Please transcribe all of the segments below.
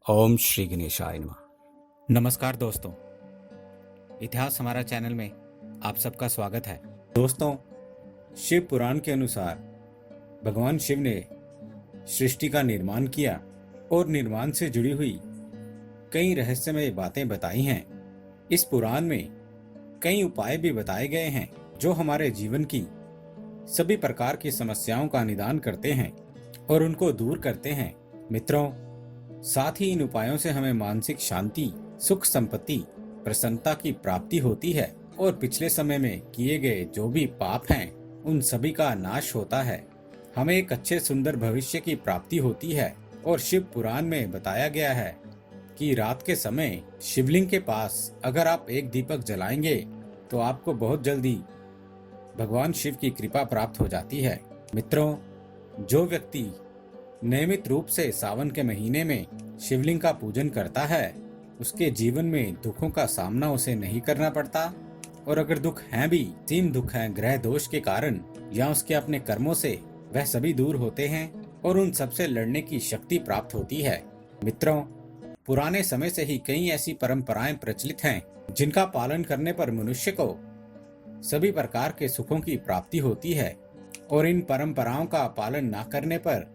ओम श्री गणेशाय नमः। नमस्कार दोस्तों, इतिहास हमारा चैनल में आप सबका स्वागत है। दोस्तों, शिव पुराण के अनुसार भगवान शिव ने सृष्टि का निर्माण किया और निर्माण से जुड़ी हुई कई रहस्यमय बातें बताई हैं। इस पुराण में कई उपाय भी बताए गए हैं जो हमारे जीवन की सभी प्रकार की समस्याओं का निदान करते हैं और उनको दूर करते हैं। मित्रों, साथ ही इन उपायों से हमें मानसिक शांति, सुख, संपत्ति, प्रसन्नता की प्राप्ति होती है और पिछले समय में किए गए जो भी पाप हैं उन सभी का नाश होता है। हमें एक अच्छे सुंदर भविष्य की प्राप्ति होती है। और शिव पुराण में बताया गया है कि रात के समय शिवलिंग के पास अगर आप एक दीपक जलाएंगे तो आपको बहुत जल्दी भगवान शिव की कृपा प्राप्त हो जाती है। मित्रों, जो व्यक्ति नियमित रूप से सावन के महीने में शिवलिंग का पूजन करता है उसके जीवन में दुखों का सामना उसे नहीं करना पड़ता। और अगर दुख हैं भी, सीम दुख हैं ग्रह दोष के कारण या उसके अपने कर्मों से, वह सभी दूर होते हैं और उन सबसे लड़ने की शक्ति प्राप्त होती है। मित्रों, पुराने समय से ही कई ऐसी परंपराएं प्रचलित हैं जिनका पालन करने पर मनुष्य को सभी प्रकार के सुखों की प्राप्ति होती है और इन परंपराओं का पालन न करने पर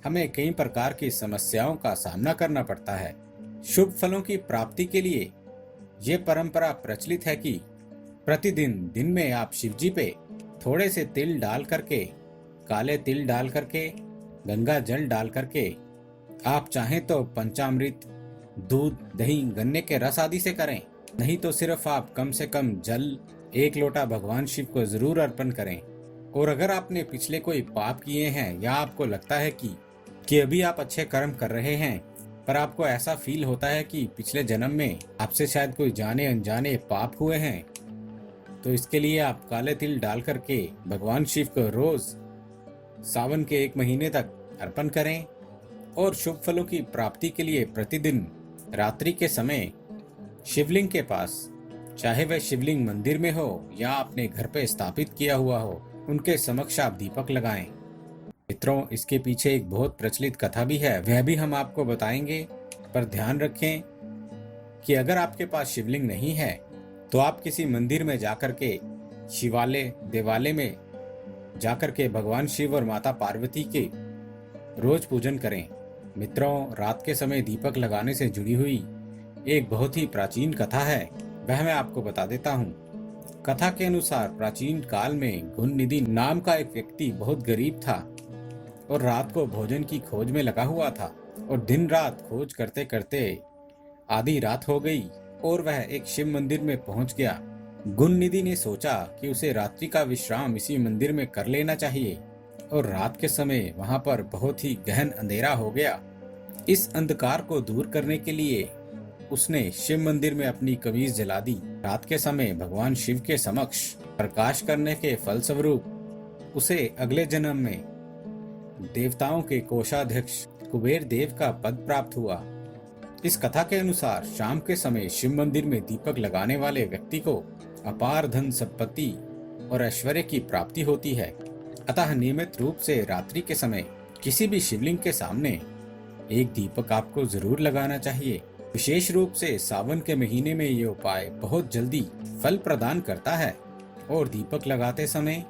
हमें कई प्रकार की समस्याओं का सामना करना पड़ता है। शुभ फलों की प्राप्ति के लिए ये परंपरा प्रचलित है कि प्रतिदिन दिन में आप शिवजी पे थोड़े से तिल डाल करके, काले तिल डाल करके, गंगा जल डाल करके, आप चाहें तो पंचामृत, दूध, दही, गन्ने के रस आदि से करें, नहीं तो सिर्फ आप कम से कम जल 1 लोटा भगवान शिव को जरूर अर्पण करें। और अगर आपने पिछले कोई पाप किए हैं या आपको लगता है कि अभी आप अच्छे कर्म कर रहे हैं पर आपको ऐसा फील होता है कि पिछले जन्म में आपसे शायद कोई जाने अनजाने पाप हुए हैं, तो इसके लिए आप काले तिल डाल करके भगवान शिव को रोज सावन के 1 महीने तक अर्पण करें। और शुभ फलों की प्राप्ति के लिए प्रतिदिन रात्रि के समय शिवलिंग के पास, चाहे वह शिवलिंग मंदिर में हो या अपने घर पे स्थापित किया हुआ हो, उनके समक्ष आप दीपक लगाएं। मित्रों, इसके पीछे एक बहुत प्रचलित कथा भी है, वह भी हम आपको बताएंगे। पर ध्यान रखें कि अगर आपके पास शिवलिंग नहीं है तो आप किसी मंदिर में जाकर के, शिवालय, देवालय में जाकर के भगवान शिव और माता पार्वती के रोज पूजन करें। मित्रों, रात के समय दीपक लगाने से जुड़ी हुई एक बहुत ही प्राचीन कथा है, वह मैं आपको बता देता हूँ। कथा के अनुसार प्राचीन काल में गुणनिधि नाम का एक व्यक्ति बहुत गरीब था और रात को भोजन की खोज में लगा हुआ था। और दिन रात खोज करते करते आधी रात हो गई और वह एक शिव मंदिर में पहुंच गया। गुणनिधि ने सोचा कि उसे रात्रि का विश्राम इसी मंदिर में कर लेना चाहिए। और रात के समय वहां पर बहुत ही गहन अंधेरा हो गया। इस अंधकार को दूर करने के लिए उसने शिव मंदिर में अपनी कमीज जला दी। रात के समय भगवान शिव के समक्ष प्रकाश करने के फलस्वरूप उसे अगले जन्म में देवताओं के कोषाध्यक्ष कुबेर देव का पद प्राप्त हुआ। इस कथा के अनुसार शाम के समय शिव मंदिर में दीपक लगाने वाले व्यक्ति को अपार धन संपत्ति और ऐश्वर्य की प्राप्ति होती है। अतः नियमित रूप से रात्रि के समय किसी भी शिवलिंग के सामने एक दीपक आपको जरूर लगाना चाहिए। विशेष रूप से सावन के महीने में ये उपाय बहुत जल्दी फल प्रदान करता है। और दीपक लगाते समय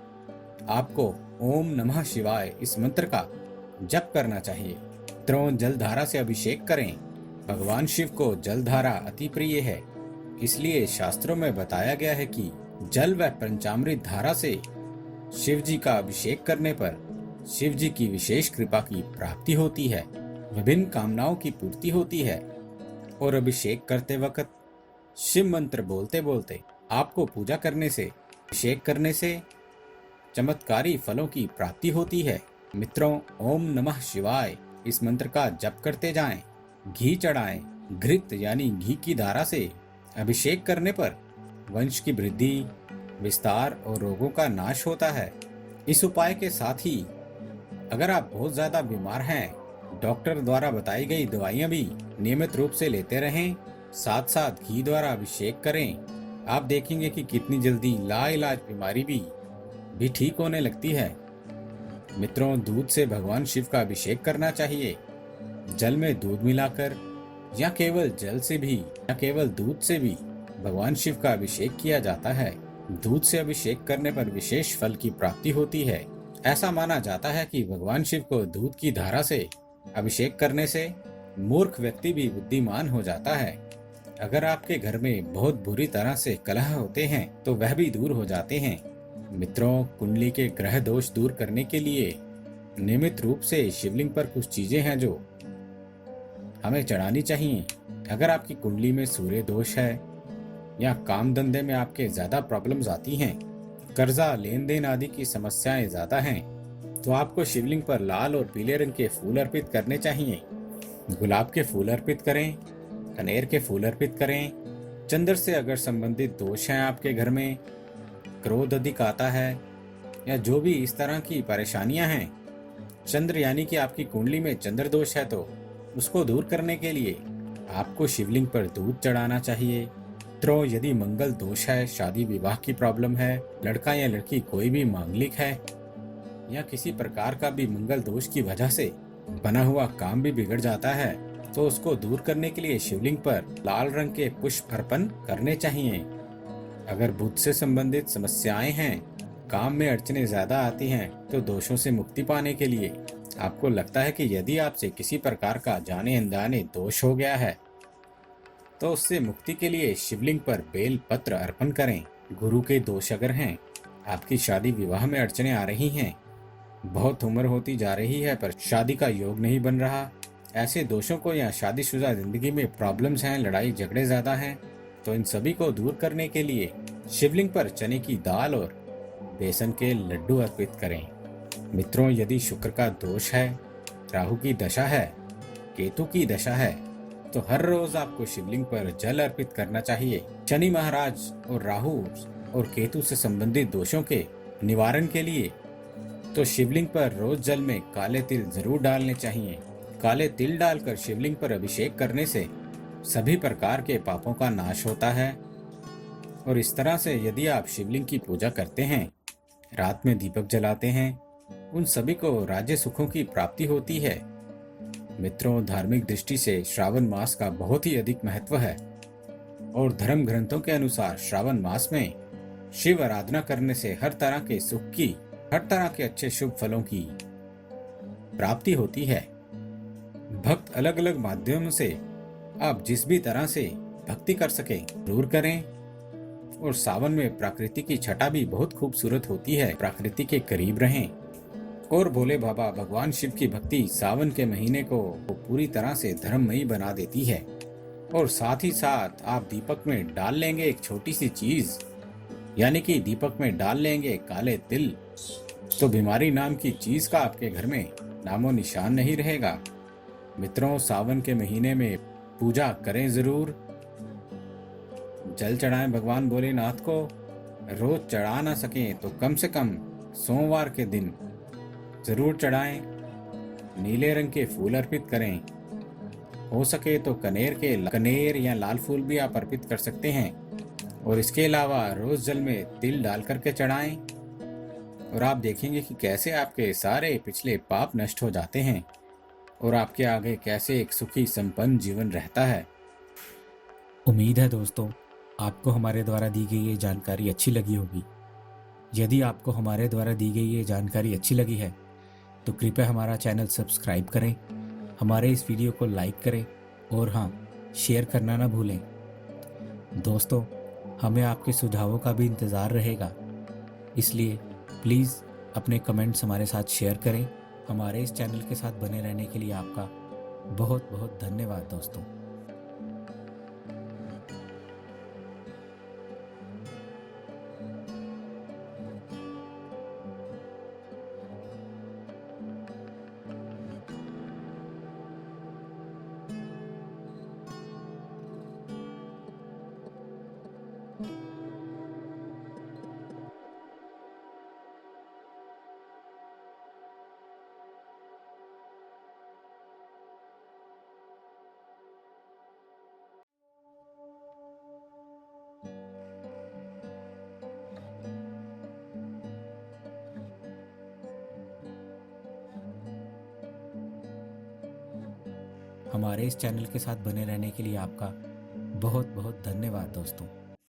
आपको ओम नमः शिवाय इस मंत्र का जप करना चाहिए। मित्रों, जलधारा से अभिषेक करें। भगवान शिव को जलधारा अति प्रिय है, इसलिए शास्त्रों में बताया गया है कि जल व पंचामृत धारा से शिव जी का अभिषेक करने पर शिव जी की विशेष कृपा की प्राप्ति होती है, विभिन्न कामनाओं की पूर्ति होती है। और अभिषेक करते वक्त शिव मंत्र बोलते बोलते आपको पूजा करने से, अभिषेक करने से चमत्कारी फलों की प्राप्ति होती है। मित्रों, ओम नमः शिवाय इस मंत्र का जप करते जाएं। घी चढ़ाएं। घृत यानी घी की धारा से अभिषेक करने पर वंश की वृद्धि, विस्तार और रोगों का नाश होता है। इस उपाय के साथ ही अगर आप बहुत ज्यादा बीमार हैं, डॉक्टर द्वारा बताई गई दवाइयां भी नियमित रूप से लेते रहें। साथ साथ घी द्वारा अभिषेक करें। आप देखेंगे कि कितनी जल्दी लाइलाज बीमारी भी ठीक होने लगती है। मित्रों, दूध से भगवान शिव का अभिषेक करना चाहिए। जल में दूध मिलाकर या केवल जल से भी या केवल दूध से भी भगवान शिव का अभिषेक किया जाता है। दूध से अभिषेक करने पर विशेष फल की प्राप्ति होती है। ऐसा माना जाता है कि भगवान शिव को दूध की धारा से अभिषेक करने से मूर्ख व्यक्ति भी बुद्धिमान हो जाता है। अगर आपके घर में बहुत बुरी तरह से कलह होते हैं तो वह भी दूर हो जाते हैं। मित्रों, कुंडली के ग्रह दोष दूर करने के लिए नियमित रूप से शिवलिंग पर कुछ चीजें हैं जो हमें चढ़ानी चाहिए। अगर आपकी कुंडली में सूर्य दोष है या काम धंधे में आपके ज्यादा प्रॉब्लम्स आती हैं, कर्जा लेन देन आदि की समस्याएं ज्यादा हैं, तो आपको शिवलिंग पर लाल और पीले रंग के फूल अर्पित करने चाहिए। गुलाब के फूल अर्पित करें, कनेर के फूल अर्पित करें। चंद्र से अगर संबंधित दोष हैं आपके घर में, क्रोध अधिक आता है या जो भी इस तरह की परेशानियां हैं, चंद्र यानी कि आपकी कुंडली में चंद्र दोष है, तो उसको दूर करने के लिए आपको शिवलिंग पर दूध चढ़ाना चाहिए। तो यदि मंगल दोष है, शादी विवाह की प्रॉब्लम है, लड़का या लड़की कोई भी मांगलिक है या किसी प्रकार का भी मंगल दोष की वजह से बना हुआ काम भी बिगड़ जाता है, तो उसको दूर करने के लिए शिवलिंग पर लाल रंग के पुष्प अर्पण करने चाहिए। अगर बुध से संबंधित समस्याएं हैं, काम में अड़चने ज्यादा आती हैं, तो दोषों से मुक्ति पाने के लिए आपको लगता है कि यदि आपसे किसी प्रकार का जाने अनजाने दोष हो गया है, तो उससे मुक्ति के लिए शिवलिंग पर बेल पत्र अर्पण करें। गुरु के दोष अगर हैं, आपकी शादी विवाह में अड़चने आ रही हैं, बहुत उम्र होती जा रही है पर शादी का योग नहीं बन रहा, ऐसे दोषों को या शादीशुदा जिंदगी में प्रॉब्लम्स हैं, लड़ाई झगड़े ज्यादा हैं, तो इन सभी को दूर करने के लिए शिवलिंग पर चने की दाल और बेसन के लड्डू अर्पित करें। मित्रों, यदि शुक्र का दोष है, राहु की दशा है, केतु की दशा है, तो हर रोज आपको शिवलिंग पर जल अर्पित करना चाहिए। शनि महाराज और राहु और केतु से संबंधित दोषों के निवारण के लिए तो शिवलिंग पर रोज जल में काले तिल जरूर डालने चाहिए। काले तिल डालकर शिवलिंग पर अभिषेक करने से सभी प्रकार के पापों का नाश होता है। और इस तरह से यदि आप शिवलिंग की पूजा करते हैं, रात में दीपक जलाते हैं, उन सभी को राज्य सुखों की प्राप्ति होती है। मित्रों, धार्मिक दृष्टि से श्रावण मास का बहुत ही अधिक महत्व है और धर्म ग्रंथों के अनुसार श्रावण मास में शिव आराधना करने से हर तरह के सुख की, हर तरह के अच्छे शुभ फलों की प्राप्ति होती है। भक्त अलग अलग माध्यमों से आप जिस भी तरह से भक्ति कर सके जरूर करें। और सावन में प्रकृति की छटा भी बहुत खूबसूरत होती है। प्रकृति के करीब रहें और भोले बाबा भगवान शिव की भक्ति सावन के महीने को पूरी तरह से धर्ममयी बना देती है। और साथ ही साथ आप दीपक में डाल लेंगे एक छोटी सी चीज, यानी कि दीपक में डाल लेंगे काले तिल, तो बीमारी नाम की चीज का आपके घर में नामो निशान नहीं रहेगा। मित्रों, सावन के महीने में पूजा करें जरूर। जल चढ़ाएं भगवान भोलेनाथ को। रोज चढ़ा ना सकें तो कम से कम सोमवार के दिन जरूर चढ़ाएं। नीले रंग के फूल अर्पित करें। हो सके तो कनेर या लाल फूल भी आप अर्पित कर सकते हैं। और इसके अलावा रोज जल में तिल डाल करके चढ़ाएं और आप देखेंगे कि कैसे आपके सारे पिछले पाप नष्ट हो जाते हैं और आपके आगे कैसे एक सुखी संपन्न जीवन रहता है। उम्मीद है दोस्तों, आपको हमारे द्वारा दी गई ये जानकारी अच्छी लगी होगी। यदि आपको हमारे द्वारा दी गई ये जानकारी अच्छी लगी है तो कृपया हमारा चैनल सब्सक्राइब करें, हमारे इस वीडियो को लाइक करें और हाँ, शेयर करना ना भूलें। दोस्तों, हमें आपके सुझावों का भी इंतज़ार रहेगा, इसलिए प्लीज़ अपने कमेंट्स हमारे साथ शेयर करें। हमारे इस चैनल के साथ बने रहने के लिए आपका बहुत बहुत धन्यवाद दोस्तों। हमारे इस चैनल के साथ बने रहने के लिए आपका बहुत बहुत धन्यवाद दोस्तों।